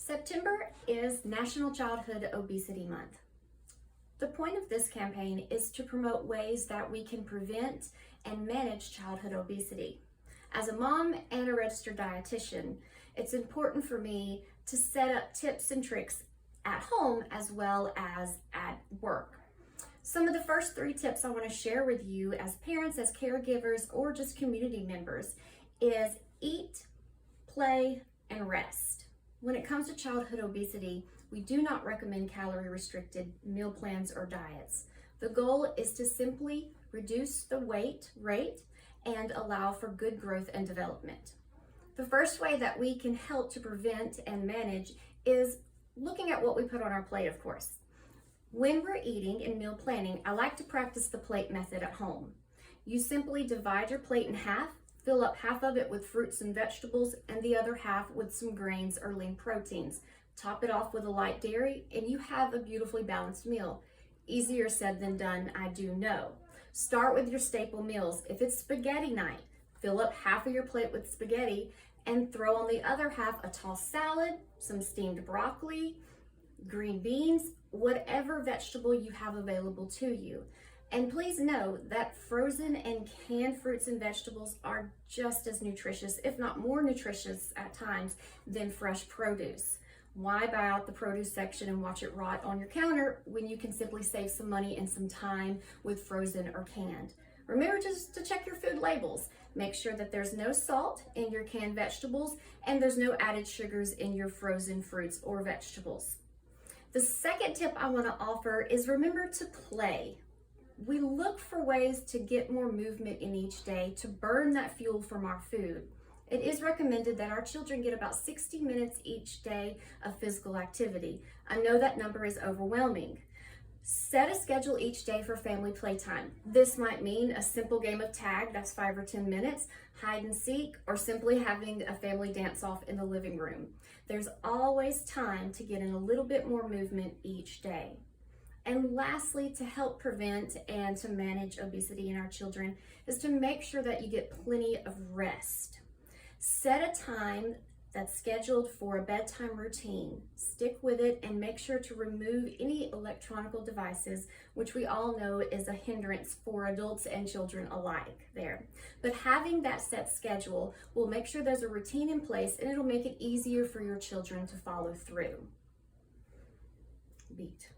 September is National Childhood Obesity Month. The point of this campaign is to promote ways that we can prevent and manage childhood obesity. As a mom and a registered dietitian, it's important for me to set up tips and tricks at home as well as at work. Some of the first 3 tips I want to share with you as parents, as caregivers, or just community members is eat, play, and rest. When it comes to childhood obesity, we do not recommend calorie-restricted meal plans or diets. The goal is to simply reduce the weight rate and allow for good growth and development. The first way that we can help to prevent and manage is looking at what we put on our plate, of course. When we're eating and meal planning, I like to practice the plate method at home. You simply divide your plate in half, fill up half of it with fruits and vegetables and the other half with some grains or lean proteins. Top it off with a light dairy and you have a beautifully balanced meal. Easier said than done, I do know. Start with your staple meals. If it's spaghetti night, fill up half of your plate with spaghetti and throw on the other half a tall salad, some steamed broccoli, green beans, whatever vegetable you have available to you. And please know that frozen and canned fruits and vegetables are just as nutritious, if not more nutritious at times, than fresh produce. Why buy out the produce section and watch it rot on your counter when you can simply save some money and some time with frozen or canned? Remember just to check your food labels. Make sure that there's no salt in your canned vegetables and there's no added sugars in your frozen fruits or vegetables. The second tip I want to offer is remember to play. We look for ways to get more movement in each day to burn that fuel from our food. It is recommended that our children get about 60 minutes each day of physical activity. I know that number is overwhelming. Set a schedule each day for family playtime. This might mean a simple game of tag, that's 5 or 10 minutes, hide and seek, or simply having a family dance off in the living room. There's always time to get in a little bit more movement each day. And lastly, to help prevent and to manage obesity in our children is to make sure that you get plenty of rest. Set a time that's scheduled for a bedtime routine. Stick with it and make sure to remove any electronic devices, which we all know is a hindrance for adults and children alike there. But having that set schedule will make sure there's a routine in place and it'll make it easier for your children to follow through. Beat.